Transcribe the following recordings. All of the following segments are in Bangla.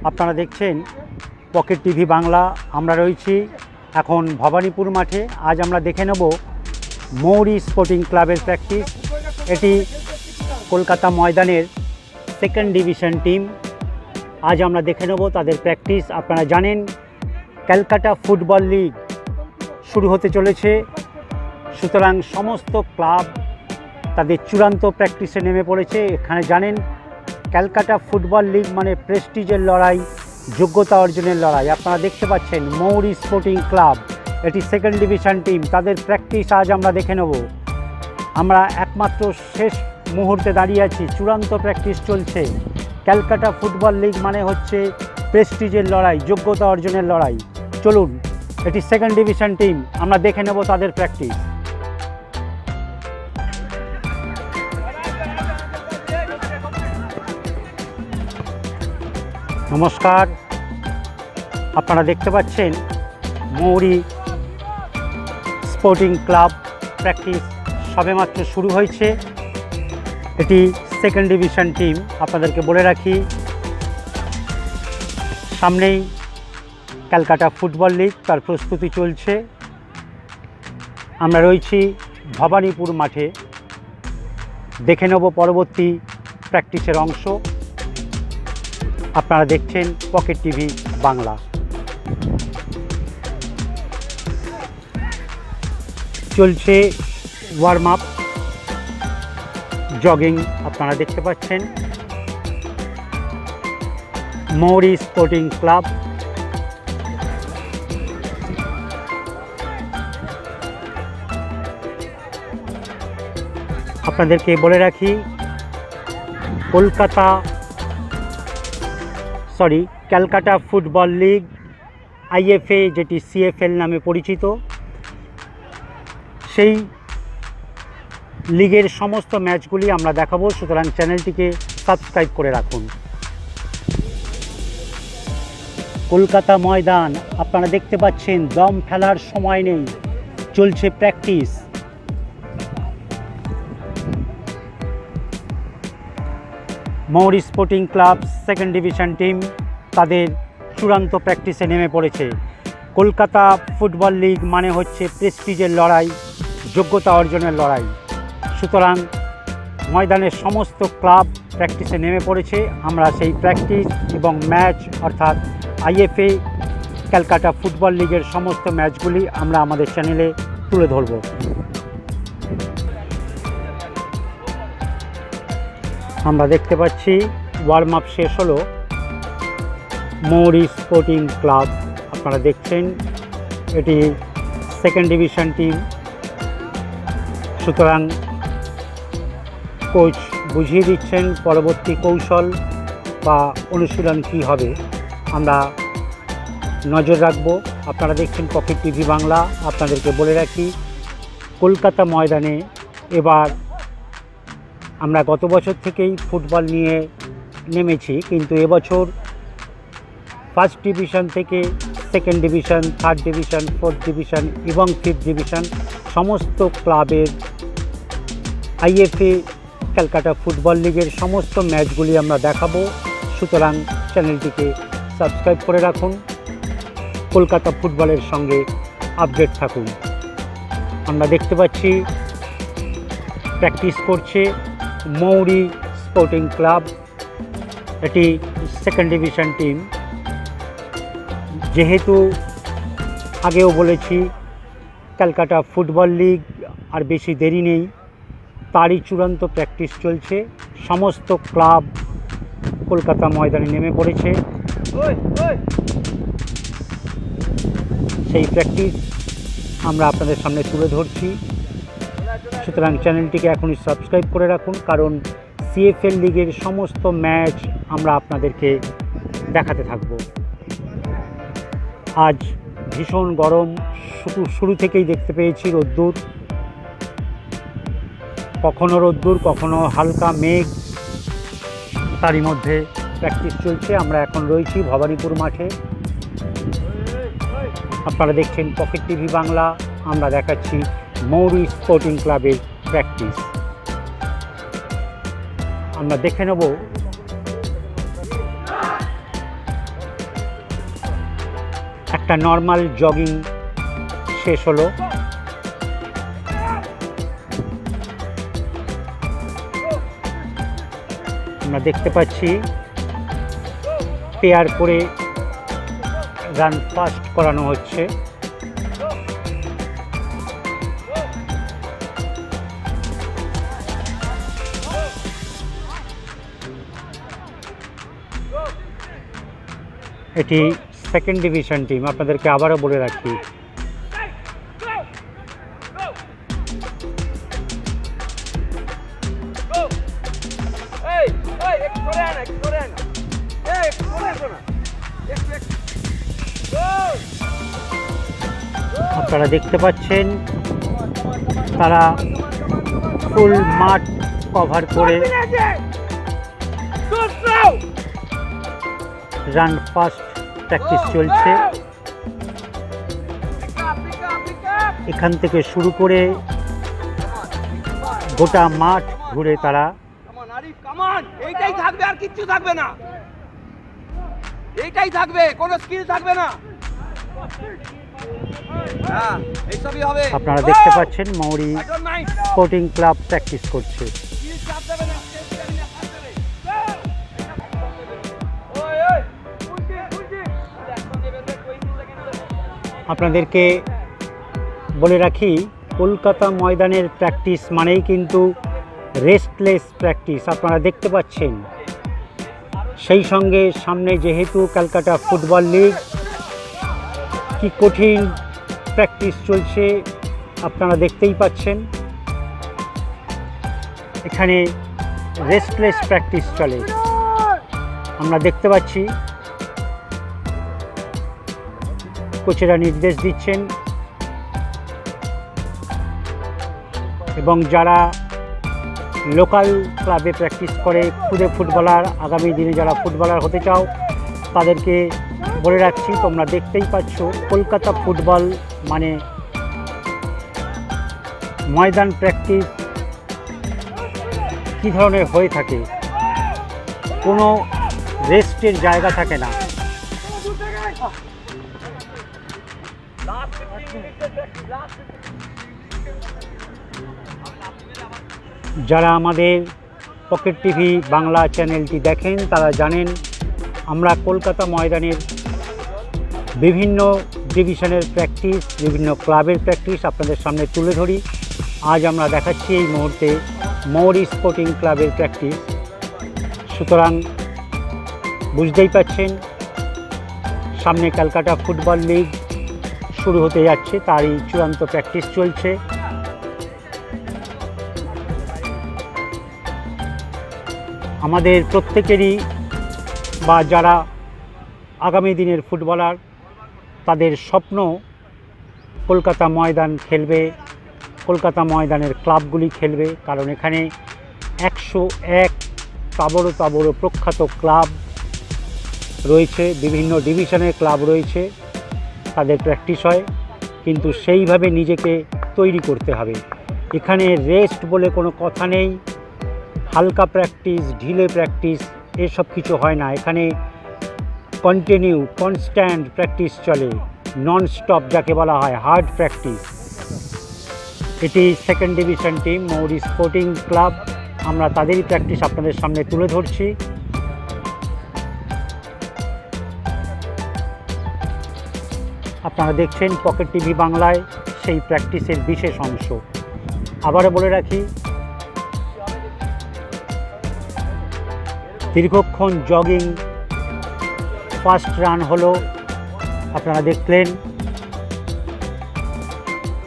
আপনারা দেখছেন পকেট টিভি বাংলা। আমরা রয়েছি এখন ভবানীপুর মাঠে। আজ আমরা দেখে নেব মৌরি স্পোর্টিং ক্লাবের প্র্যাকটিস। এটি কলকাতা ময়দানের সেকেন্ড ডিভিশন টিম। আজ আমরা দেখে নেব তাদের প্র্যাকটিস। আপনারা জানেন ক্যালকাটা ফুটবল লিগ শুরু হতে চলেছে, সুতরাং সমস্ত ক্লাব তাদের চূড়ান্ত প্র্যাকটিসে নেমে পড়েছে। এখানে জানেন ক্যালকাটা ফুটবল লিগ মানে প্রেস্টিজের লড়াই, যোগ্যতা অর্জনের লড়াই। আপনারা দেখতে পাচ্ছেন মৌরি স্পোর্টিং ক্লাব, এটি সেকেন্ড ডিভিশন টিম। তাদের প্র্যাকটিস আজ আমরা দেখে নেব। আমরা একমাত্র শেষ মুহূর্তে দাঁড়িয়ে আছি, চূড়ান্ত প্র্যাকটিস চলছে। ক্যালকাটা ফুটবল লিগ মানে হচ্ছে প্রেস্টিজের লড়াই, যোগ্যতা অর্জনের লড়াই। চলুন, এটি সেকেন্ড ডিভিশন টিম, আমরা দেখে নেব তাদের প্র্যাকটিস। নমস্কার, আপনারা দেখতে পাচ্ছেন মৌরি স্পোর্টিং ক্লাব প্র্যাকটিস সবেমাত্র শুরু হয়েছে। এটি সেকেন্ড ডিভিশন টিম। আপনাদেরকে বলে রাখি, সামনেই ক্যালকাটা ফুটবল লিগ, তার প্রস্তুতি চলছে। আমরা রয়েছি ভবানীপুর মাঠে, দেখে নেব পরবর্তী প্র্যাকটিসের অংশ। আপনারা দেখছেন পকেট টিভি বাংলা। চলছে ওয়ার্ম আপ, জগিং। আপনারা দেখতে পাচ্ছেন মৌরি স্পোর্টিং ক্লাব। আপনাদেরকে বলে রাখি, ক্যালকাটা ফুটবল লিগ আইএফএ, যেটি সিএফএল নামে পরিচিত, সেই লিগের সমস্ত ম্যাচগুলি আমরা দেখাবো। সুতরাং চ্যানেলটিকে সাবস্ক্রাইব করে রাখুন। কলকাতা ময়দান আপনারা দেখতে পাচ্ছেন, দম ফেলার সময় নেই, চলছে প্র্যাকটিস। মৌরি sporting club second division team তাদের চূড়ান্ত প্র্যাকটিসে নেমে পড়েছে। কলকাতা ফুটবল লিগ মানে হচ্ছে প্রেস্টিজের লড়াই, যোগ্যতা অর্জনের লড়াই। সুতরাং ময়দানের সমস্ত ক্লাব প্র্যাকটিসে নেমে পড়েছে। আমরা সেই প্র্যাকটিস এবং ম্যাচ, অর্থাৎ আইএফএ ক্যালকাটা ফুটবল লিগের সমস্ত ম্যাচগুলি আমরা আমাদের চ্যানেলে তুলে ধরব। আমরা দেখতে পাচ্ছি ওয়ার্ম আপ শেষ হলো। মৌরি স্পোর্টিং ক্লাব আপনারা দেখছেন, এটি সেকেন্ড ডিভিশন টিম। সুতরাং কোচ বুঝিয়ে দিচ্ছেন পরবর্তী কৌশল বা অনুশীলন কী হবে, আমরা নজর রাখব। আপনারা দেখছেন পকেট টিভি বাংলা। আপনাদেরকে বলে রাখি, কলকাতা ময়দানে এবার আমরা গত বছর থেকেই ফুটবল নিয়ে নেমেছি, কিন্তু এবছর ফার্স্ট ডিভিশন থেকে second division, third division, fourth division এবং ফিফথ ডিভিশন সমস্ত ক্লাবের আইএফএ ক্যালকাটা ফুটবল লিগের সমস্ত ম্যাচগুলি আমরা দেখাবো। সুতরাং চ্যানেলটিকে সাবস্ক্রাইব করে রাখুন, কলকাতা ফুটবলের সঙ্গে আপডেট থাকুন। আমরা দেখতে পাচ্ছি প্র্যাকটিস করছে মৌরি স্পোর্টিং ক্লাব, এটি সেকেন্ড ডিভিশন টিম। যেহেতু আগেও বলেছি ক্যালকাটা ফুটবল লিগ আর বেশি দেরি নেই, তারই চূড়ান্ত প্র্যাকটিস চলছে। সমস্ত ক্লাব কলকাতা ময়দানে নেমে পড়েছে। সেই প্র্যাকটিস আমরা আপনাদের সামনে তুলে ধরছি। সুতরাং চ্যানেলটিকে এখনই সাবস্ক্রাইব করে রাখুন, কারণ সিএফএল লিগের সমস্ত ম্যাচ আমরা আপনাদেরকে দেখাতে থাকব। আজ ভীষণ গরম, শুরু থেকেই দেখতে পেয়েছি রোদ্দুর, কখনো রোদ্দুর, কখনো হালকা মেঘ, তারই মধ্যে প্র্যাকটিস চলছে। আমরা এখন রয়েছি ভবানীপুর মাঠে। আপনারা দেখছেন পকেট টিভি বাংলা। আমরা দেখাচ্ছি মৌরি স্পোর্টিং ক্লাবের প্র্যাকটিস। আমরা দেখে নেব একটা নর্মাল জগিং শেষ হলো। আমরা দেখতে পাচ্ছি পেয়ার করে রান ফাস্ট করানো হচ্ছে। এটি সেকেন্ড ডিভিশন টিম, আপনাদেরকে আবারও বলে রাখি। আপনারা দেখতে পাচ্ছেন তারা ফুল মাঠ কভার করে রান ফাস্ট প্র্যাকটিস চলছে। এখান থেকে শুরু করে গোটা মাঠ ঘুরে তারা এইটাই থাকবে, আর কিচ্ছু থাকবে না, এইটাই থাকবে, কোনো স্কিল থাকবে না। আপনারা দেখতে পাচ্ছেন মৌরি স্পোর্টিং ক্লাব প্র্যাকটিস করছে। আপনাদেরকে বলে রাখি কলকাতা ময়দানের প্র্যাকটিস মানেই কিন্তু রেস্টলেস প্র্যাকটিস। আপনারা দেখতে পাচ্ছেন সেই সঙ্গে সামনে যেহেতু ক্যালকাটা ফুটবল লিগ, কি কঠিন প্র্যাকটিস চলছে আপনারা দেখতেই পাচ্ছেন। এখানে রেস্টলেস প্র্যাকটিস চলে। আমরা দেখতে পাচ্ছি কোচেরা নির্দেশ দিচ্ছেন এবং যারা লোকাল ক্লাবে প্র্যাকটিস করে খুদে ফুটবলার, আগামী দিনে যারা ফুটবলার হতে চাও তাদেরকে বলে রাখছি, তোমরা দেখতেই পাচ্ছ কলকাতা ফুটবল মানে ময়দান প্র্যাকটিস কী ধরনের হয়ে থাকে, কোনো রেস্টের জায়গা থাকে না। যারা আমাদের পকেট টিভি বাংলা চ্যানেলটি দেখেন তারা জানেন আমরা কলকাতা ময়দানের বিভিন্ন ডিভিশনের প্র্যাকটিস, বিভিন্ন ক্লাবের প্র্যাকটিস আপনাদের সামনে তুলে ধরি। আজ আমরা দেখাচ্ছি এই মুহূর্তে মৌরি স্পোর্টিং ক্লাবের প্র্যাকটিস। সুতরাং বুঝতেই পাচ্ছেন সামনে ক্যালকাটা ফুটবল লিগ শুরু হতে যাচ্ছে, তারই চূড়ান্ত প্র্যাকটিস চলছে। আমাদের প্রত্যেকেরই বা যারা আগামী দিনের ফুটবলার তাদের স্বপ্ন কলকাতা ময়দান খেলবে, কলকাতা ময়দানের ক্লাবগুলি খেলবে, কারণ এখানে 101 তাবড়ো তাবড়ো প্রখ্যাত ক্লাব রয়েছে, বিভিন্ন ডিভিশনের ক্লাব রয়েছে, তাদের প্র্যাকটিস হয়, কিন্তু সেইভাবে নিজেকে তৈরি করতে হবে। এখানে রেস্ট বলে কোনো কথা নেই, হালকা প্র্যাকটিস, ঢিলে প্র্যাকটিস এসব কিছু হয় না। এখানে কন্টিনিউ কনস্ট্যান্ট প্র্যাকটিস চলে, নন স্টপ যাকে বলা হয়, হার্ড প্র্যাকটিস। এটি সেকেন্ড ডিভিশন টিম মৌরি স্পোর্টিং ক্লাব, আমরা তাদেরই প্র্যাকটিস আপনাদের সামনে তুলে ধরছি। আপনারা দেখছেন পকেট টিভি বাংলায় সেই প্র্যাকটিসের বিশেষ অংশ। আবারও বলে রাখি দীর্ঘক্ষণ জগিং, ফার্স্ট রান হলো আপনারা দেখলেন।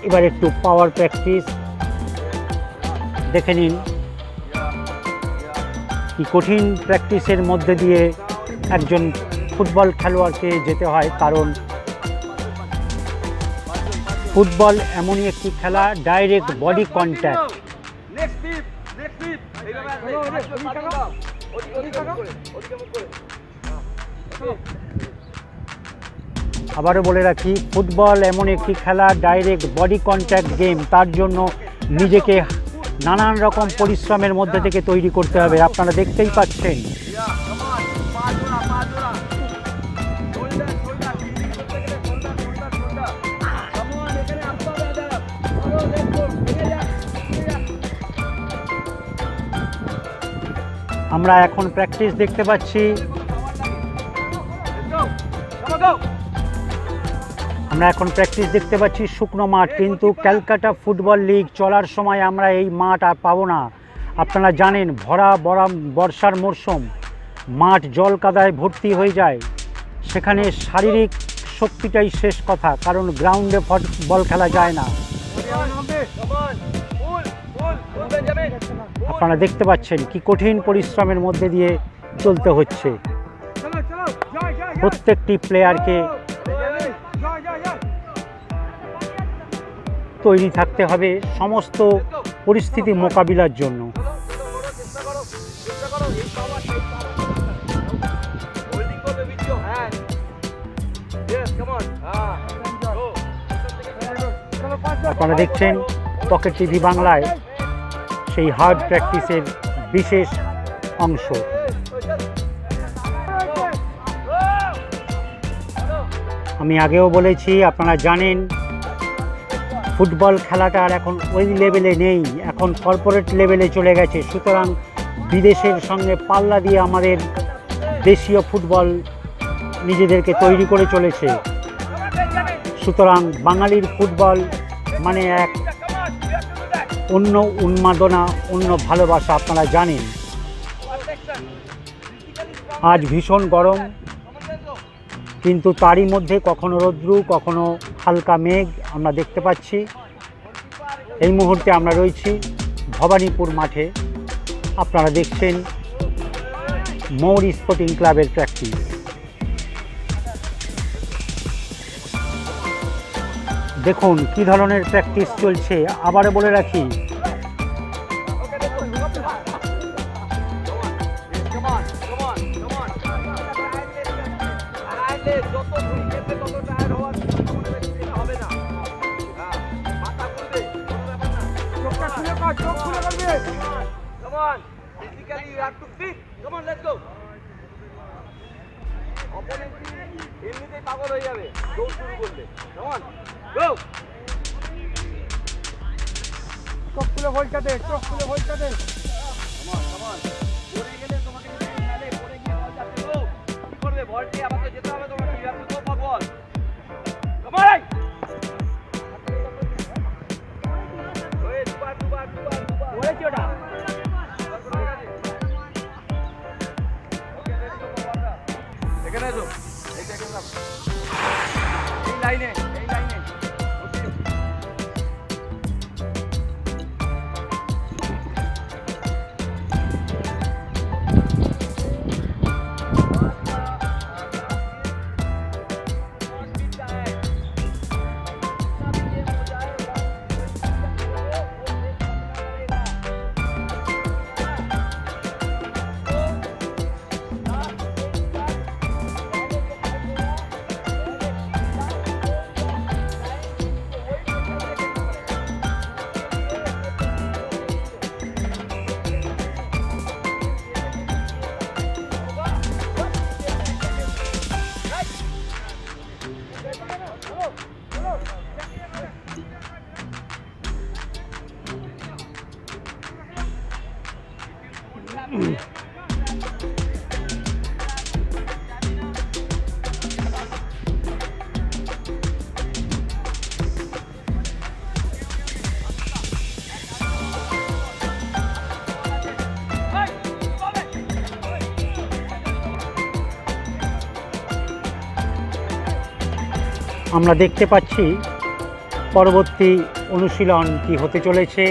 এবার একটু পাওয়ার প্র্যাকটিস দেখে নিন কি কঠিন প্র্যাকটিসের মধ্যে দিয়ে একজন ফুটবল খেলোয়াড়কে যেতে হয়, কারণ ফুটবল এমনই একটি খেলা ডাইরেক্ট বডি কন্ট্যাক্ট। আবারও বলে রাখি ফুটবল এমন একটি খেলা ডাইরেক্ট বডি কন্ট্যাক্ট গেম, তার জন্য নিজেকে নানান রকম পরিশ্রমের মধ্যে থেকে তৈরি করতে হবে। আপনারা দেখতেই পাচ্ছেন আমরা এখন প্র্যাকটিস দেখতে পাচ্ছি। আমরা এখন প্র্যাকটিস দেখতে পাচ্ছি শুকনো মাঠ, কিন্তু ক্যালকাটা ফুটবল লিগ চলার সময় আমরা এই মাঠ আর পাবো না। আপনারা জানেন বর্ষার মরশুম, মাঠ জল কাদায় ভর্তি হয়ে যায়। সেখানে শারীরিক শক্তিটাই শেষ কথা, কারণ গ্রাউন্ডে বল খেলা যায় না। আপনারা দেখতে পাচ্ছেন কি কঠিন পরিশ্রমের মধ্যে দিয়ে চলতে হচ্ছে। প্রত্যেকটি প্লেয়ারকে তৈরি থাকতে হবে সমস্ত পরিস্থিতি মোকাবিলার জন্য। আপনারা দেখছেন পকেট টিভি বাংলায় সেই হার্ড প্র্যাকটিসের বিশেষ অংশ। আমি আগেও বলেছি, আপনারা জানেন ফুটবল খেলাটা আর এখন ওই লেভেলে নেই, এখন কর্পোরেট লেভেলে চলে গেছে। সুতরাং বিদেশের সঙ্গে পাল্লা দিয়ে আমাদের দেশীয় ফুটবল নিজেদেরকে তৈরি করে চলেছে। সুতরাং বাঙালির ফুটবল মানে এক অন্য উন্মাদনা, অন্য ভালোবাসা। আপনারা জানেন আজ ভীষণ গরম, কিন্তু তারই মধ্যে কখনো রৌদ্র, কখনো হালকা মেঘ আমরা দেখতে পাচ্ছি। এই মুহূর্তে আমরা রয়েছি ভবানীপুর মাঠে। আপনারা দেখছেন মৌরি স্পোর্টিং ক্লাবের প্র্যাকটিস। দেখুন কি ধরনের প্র্যাকটিস চলছে। আবারও বলে রাখি, এমনিতেই পাগল হয়ে যাবে দৌড় শুরু করলে। কেমন গো, চোখ খুলে ভলটা দে, চোখ খুলে ভলটা দে। কেমন কেমন পড়ে গেলে তোমাকে যদি মেলে পড়ে গিয়ে বল যাচ্ছে, গো কি করবে? বলটি আমাকে যেতে হবে, তোমাকে you have to go for ball. কেমন ওই দুবার বলেছি ওটা। এখানে এসো, এই লাইনে আমরা দেখতে পাচ্ছি পরবর্তী অনুশীলন কি হতে চলেছে।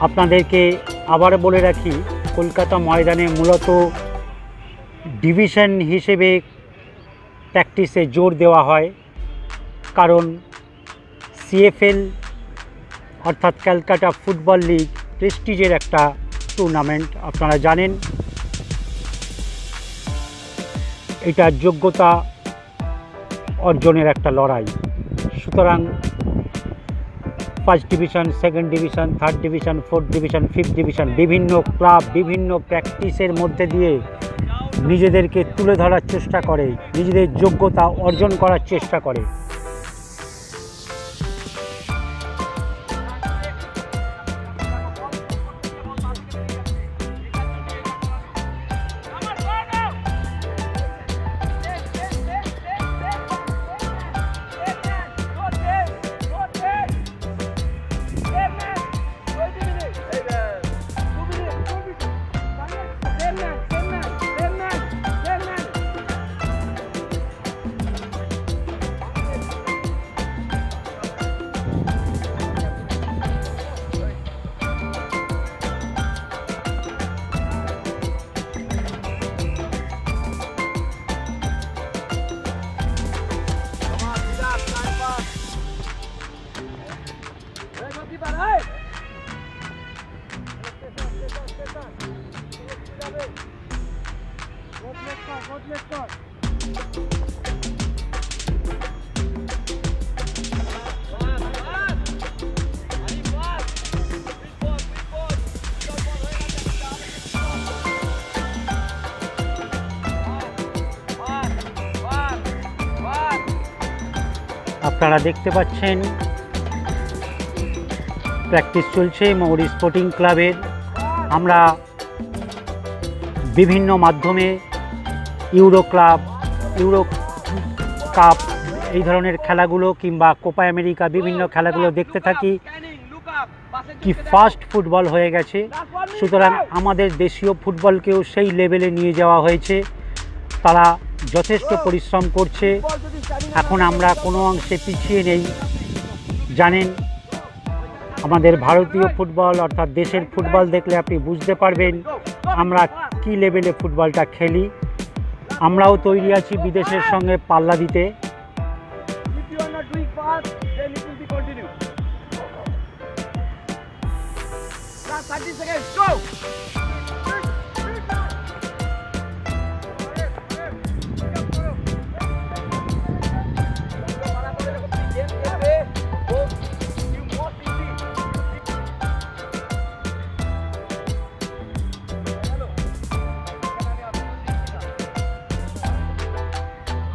আপনাদেরকে আবার বলে রাখি, কলকাতা ময়দানে মূলত ডিভিশন হিসেবে প্র্যাকটিসে জোর দেওয়া হয়, কারণ সিএফএল অর্থাৎ ক্যালকাটা ফুটবল লিগ প্রেস্টিজের একটা টুর্নামেন্ট। আপনারা জানেন এটা যোগ্যতা অর্জনের একটা লড়াই। সুতরাং first division, second division, third division, fourth division, fifth division, বিভিন্ন ক্লাব বিভিন্ন প্র্যাকটিসের মধ্যে দিয়ে নিজেদেরকে তুলে ধরার চেষ্টা করে, নিজেদের যোগ্যতা অর্জন করার চেষ্টা করে। আপনারা দেখতে পাচ্ছেন প্র্যাকটিস চলছে মৌরি স্পোর্টিং ক্লাবের। আমরা বিভিন্ন মাধ্যমে ইউরো ক্লাব, ইউরো কাপ এই ধরনের খেলাগুলো কিংবা কোপা আমেরিকা বিভিন্ন খেলাগুলো দেখতে থাকি। কি ফাস্ট ফুটবল হয়ে গেছে, সুতরাং আমাদের দেশীয় ফুটবলকেও সেই লেভেলে নিয়ে যাওয়া হয়েছে। তারা যথেষ্ট পরিশ্রম করছে। এখন আমরা কোনো অংশে পিছিয়ে নেই। জানেন, আমাদের ভারতীয় ফুটবল অর্থাৎ দেশের ফুটবল দেখলে আপনি বুঝতে পারবেন আমরা কি লেভেলে ফুটবলটা খেলি। আমরাও তৈরি আছি বিদেশের সঙ্গে পাল্লা দিতে।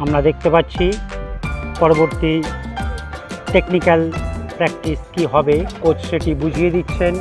আমরা দেখতে পাচ্ছি পরবর্তী টেকনিক্যাল প্র্যাকটিস কি হবে, কোচ সেটি বুঝিয়ে দিচ্ছেন।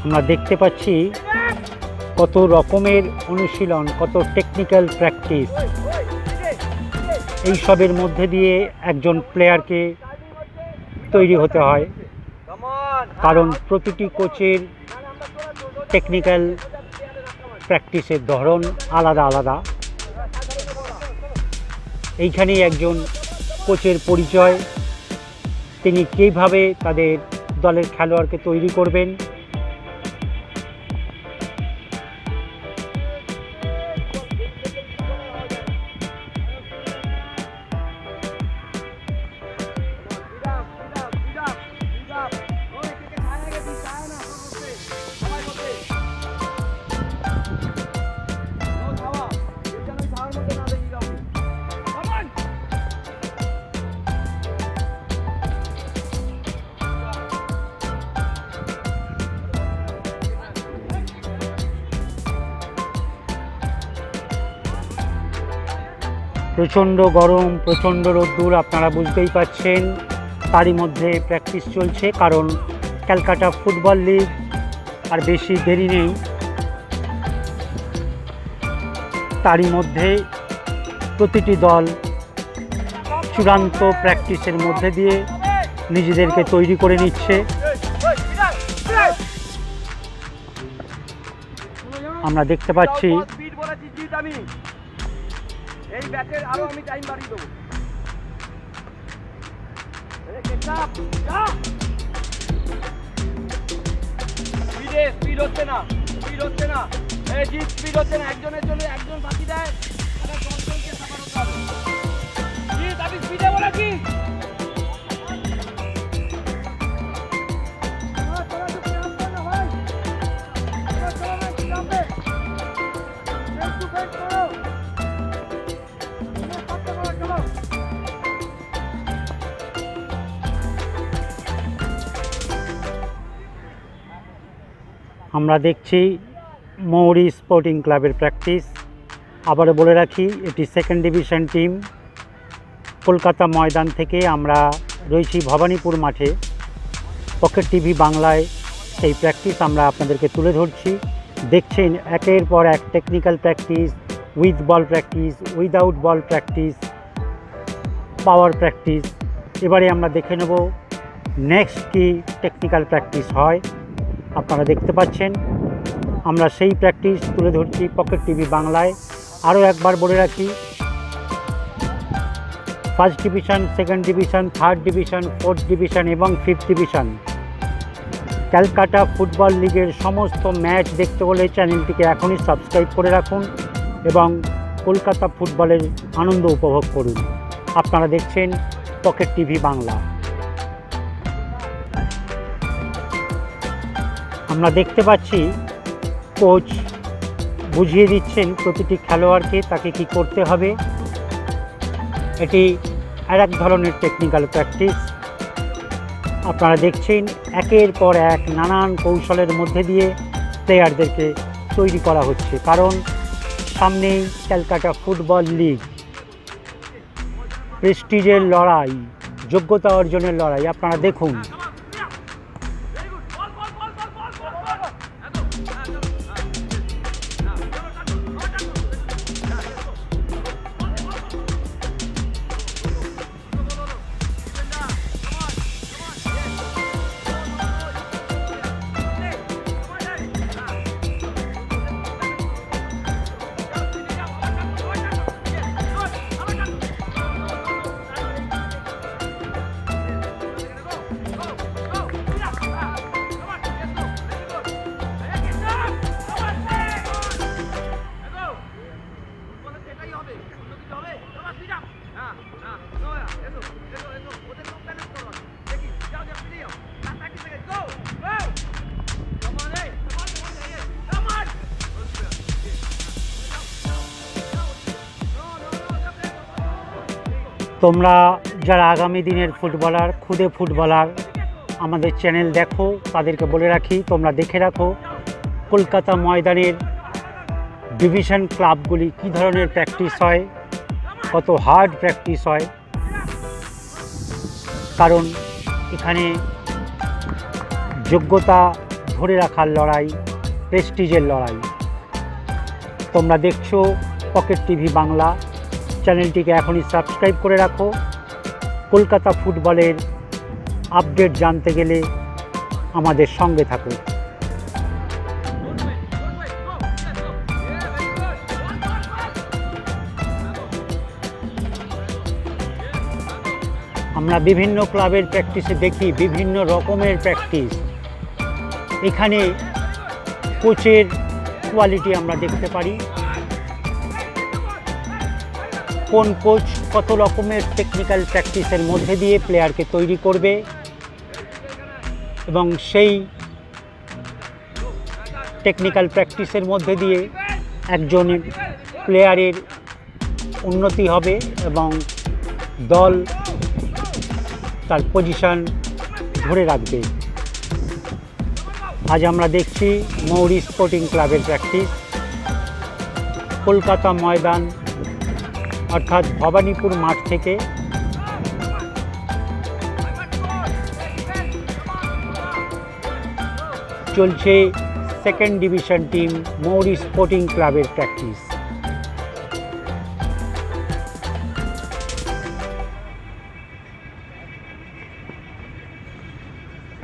আমরা দেখতে পাচ্ছি কত রকমের অনুশীলন, কত টেকনিক্যাল প্র্যাকটিস। এই সবের মধ্যে দিয়ে একজন প্লেয়ারকে তৈরি হতে হয়, কারণ প্রতিটি কোচের টেকনিক্যাল প্র্যাকটিসের ধরন আলাদা আলাদা। এইখানেই একজন কোচের পরিচয়, তিনি কীভাবে তাদের দলের খেলোয়াড়কে তৈরি করবেন। প্রচণ্ড গরম, প্রচণ্ড রোদ্দুর, আপনারা বুঝতেই পাচ্ছেন। তারই মধ্যে প্র্যাকটিস চলছে, কারণ ক্যালকাটা ফুটবল লিগ আর বেশি দেরি নেই। তারই মধ্যে প্রতিটি দল চূড়ান্ত প্র্যাকটিসের মধ্যে দিয়ে নিজেদেরকে তৈরি করে নিচ্ছে। আমরা দেখতে পাচ্ছি এই ব্যাচের আরো আমি টাইম বাড়িয়ে দেবো। স্পিড হচ্ছে না, স্পিড হচ্ছে না, এই জি স্পিড হচ্ছে না। একজনের জন্য একজন বাকি দেয়, 10জনকে সামার হতে হবে। জি আমি স্পিডে বলেছি। আমরা দেখছি মৌরি স্পোর্টিং ক্লাবের প্র্যাকটিস। আবারও বলে রাখি, এটি সেকেন্ড ডিভিশন টিম। কলকাতা ময়দান থেকে আমরা রয়েছি ভবানীপুর মাঠে। পকেট টিভি বাংলায় সেই প্র্যাকটিস আমরা আপনাদেরকে তুলে ধরছি। দেখছেন একের পর এক technical practice, with ball practice, without ball practice, power practice. এবারে আমরা দেখে নেব নেক্সট কি টেকনিক্যাল প্র্যাকটিস হয়। আপনারা দেখতে পাচ্ছেন আমরা সেই প্র্যাকটিস তুলে ধরছি পকেট টিভি বাংলায়। আরও একবার বলে রাখি, first division, second division, third division, fourth division এবং ফিফথ ডিভিশন ক্যালকাটা ফুটবল লিগের সমস্ত ম্যাচ দেখতে হলে চ্যানেলটিকে এখনই সাবস্ক্রাইব করে রাখুন এবং কলকাতা ফুটবলের আনন্দ উপভোগ করুন। আপনারা দেখছেন পকেট টিভি বাংলা। আমরা দেখতে পাচ্ছি কোচ বুঝিয়ে দিচ্ছেন প্রতিটি খেলোয়াড়কে তাকে কি করতে হবে। এটি আর এক ধরনের টেকনিক্যাল প্র্যাকটিস। আপনারা দেখছেন একের পর এক নানান কৌশলের মধ্যে দিয়ে প্লেয়ারদেরকে তৈরি করা হচ্ছে, কারণ সামনেই ক্যালকাটা ফুটবল লিগ, প্রেস্টিজের লড়াই, যোগ্যতা অর্জনের লড়াই। আপনারা দেখুন তোমরা যারা আগামী দিনের ফুটবলার, খুদে ফুটবলার, আমাদের চ্যানেল দেখো, তাদেরকে বলে রাখি তোমরা দেখে রাখো কলকাতা ময়দানের ডিভিশন ক্লাবগুলি কী ধরনের প্র্যাকটিস হয়, কত হার্ড প্র্যাকটিস হয়, কারণ এখানে যোগ্যতা ধরে রাখার লড়াই, প্রেস্টিজের লড়াই। তোমরা দেখছো পকেট টিভি বাংলা, চ্যানেলটিকে এখনই সাবস্ক্রাইব করে রাখো। কলকাতা ফুটবলের আপডেট জানতে গেলে আমাদের সঙ্গে থাকো। আমরা বিভিন্ন ক্লাবের প্র্যাকটিসে দেখি বিভিন্ন রকমের প্র্যাকটিস। এখানে কোচের কোয়ালিটি আমরা দেখতে পারি, কোন কোচ কত রকমের টেকনিক্যাল প্র্যাকটিসের মধ্যে দিয়ে প্লেয়ারকে তৈরি করবে এবং সেই টেকনিক্যাল প্র্যাকটিসের মধ্যে দিয়ে একজন প্লেয়ারের উন্নতি হবে এবং দল তার পজিশন ধরে রাখবে। আজ আমরা দেখছি মৌরি স্পোর্টিং ক্লাবের প্র্যাকটিস। কলকাতা ময়দান অর্থাৎ ভবানীপুর মাঠ থেকে চলছে সেকেন্ড ডিভিশন টিম মৌরি স্পোর্টিং ক্লাবের প্র্যাকটিস।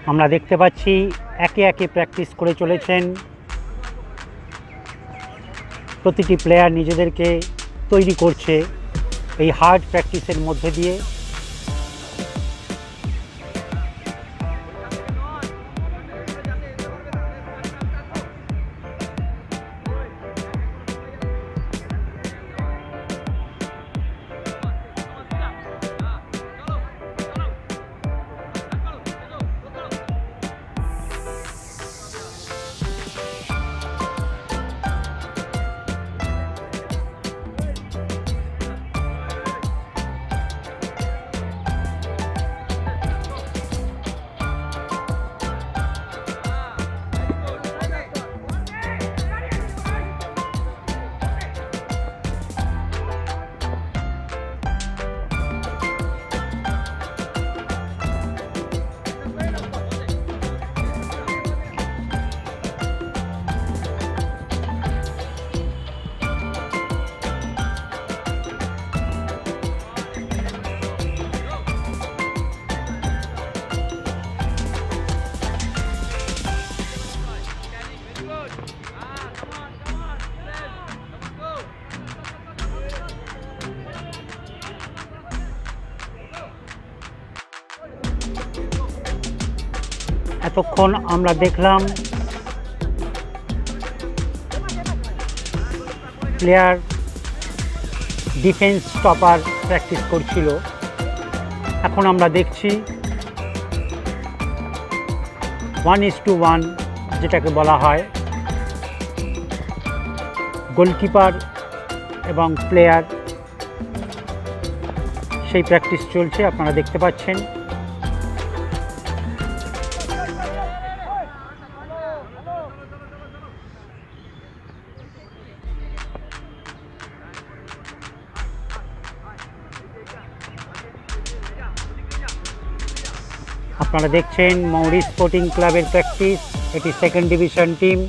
আমরা দেখতে পাচ্ছি একে একে প্র্যাকটিস করে চলেছেন। প্রতিটি প্লেয়ার নিজেদেরকে তৈরি করছে এই হার্ড প্র্যাকটিসের মধ্যে দিয়ে। এতক্ষণ আমরা দেখলাম প্লেয়ার ডিফেন্স স্টপার প্র্যাকটিস করছিল। এখন আমরা দেখছি 1:1 যেটাকে বলা হয়, গোলকিপার এবং প্লেয়ার, সেই প্র্যাকটিস চলছে, আপনারা দেখতে পাচ্ছেন। আপনারা দেখছেন মৌরি স্পোর্টিং ক্লাবের প্র্যাকটিস। এটি সেকেন্ড ডিভিশন টিম।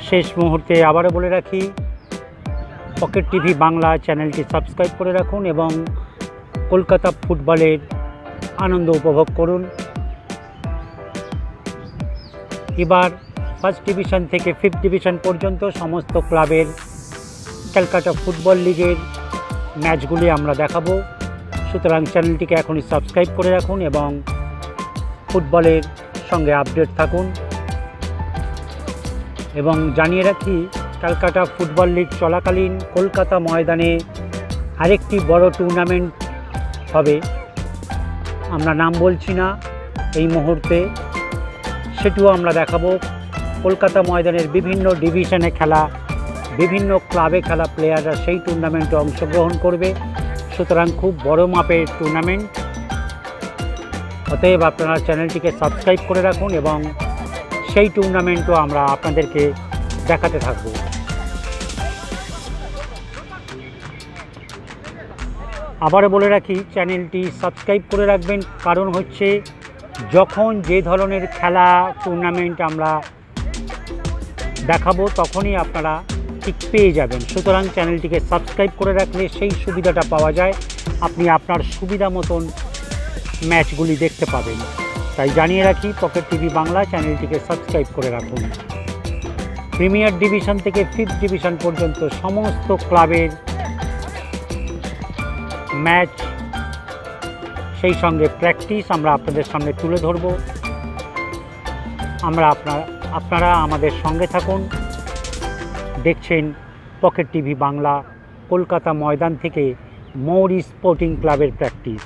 শেষ মুহূর্তে আবারও বলে রাখি, পকেট টিভি বাংলা চ্যানেলটি সাবস্ক্রাইব করে রাখুন এবং কলকাতা ফুটবলের আনন্দ উপভোগ করুন। এবার ফার্স্ট ডিভিশন থেকে ফিফথ ডিভিশন পর্যন্ত সমস্ত ক্লাবের ক্যালকাটা ফুটবল লিগের ম্যাচগুলি আমরা দেখাবো। সুতরাং চ্যানেলটিকে এখনই সাবস্ক্রাইব করে রাখুন এবং ফুটবলের সঙ্গে আপডেট থাকুন। এবং জানিয়ে রাখি, ক্যালকাটা ফুটবল লিগ চলাকালীন কলকাতা ময়দানে আরেকটি বড় টুর্নামেন্ট হবে, আমরা নাম বলছি না এই মুহূর্তে, সেটিও আমরা দেখাবো। কলকাতা ময়দানের বিভিন্ন ডিভিশনে খেলা, বিভিন্ন ক্লাবে খেলা প্লেয়াররা সেই টুর্নামেন্টে অংশগ্রহণ করবে। সুতরাং খুব বড় মাপের টুর্নামেন্ট, অতএব আপনারা চ্যানেলটিকে সাবস্ক্রাইব করে রাখুন এবং সেই টুর্নামেন্টও আমরা আপনাদেরকে দেখাতে থাকব। আবারও বলে রাখি, চ্যানেলটি সাবস্ক্রাইব করে রাখবেন, কারণ হচ্ছে যখন যে ধরনের খেলা টুর্নামেন্ট আমরা দেখাবো তখনই আপনারা ঠিক পেয়ে যাবেন। সুতরাং চ্যানেলটিকে সাবস্ক্রাইব করে রাখলে সেই সুবিধাটা পাওয়া যায়, আপনি আপনার সুবিধা মতন ম্যাচগুলি দেখতে পাবেন। তাই জানিয়ে রাখি, পকেট টিভি বাংলা চ্যানেলটিকে সাবস্ক্রাইব করে রাখুন। প্রিমিয়ার ডিভিশন থেকে ফিফথ ডিভিশন পর্যন্ত সমস্ত ক্লাবের ম্যাচ, সেই সঙ্গে প্র্যাকটিস আমরা আপনাদের সামনে তুলে ধরব। আপনারা আমাদের সঙ্গে থাকুন। দেখছেন পকেট টিভি বাংলা, কলকাতা ময়দান থেকে মৌরি স্পোর্টিং ক্লাবের প্র্যাকটিস।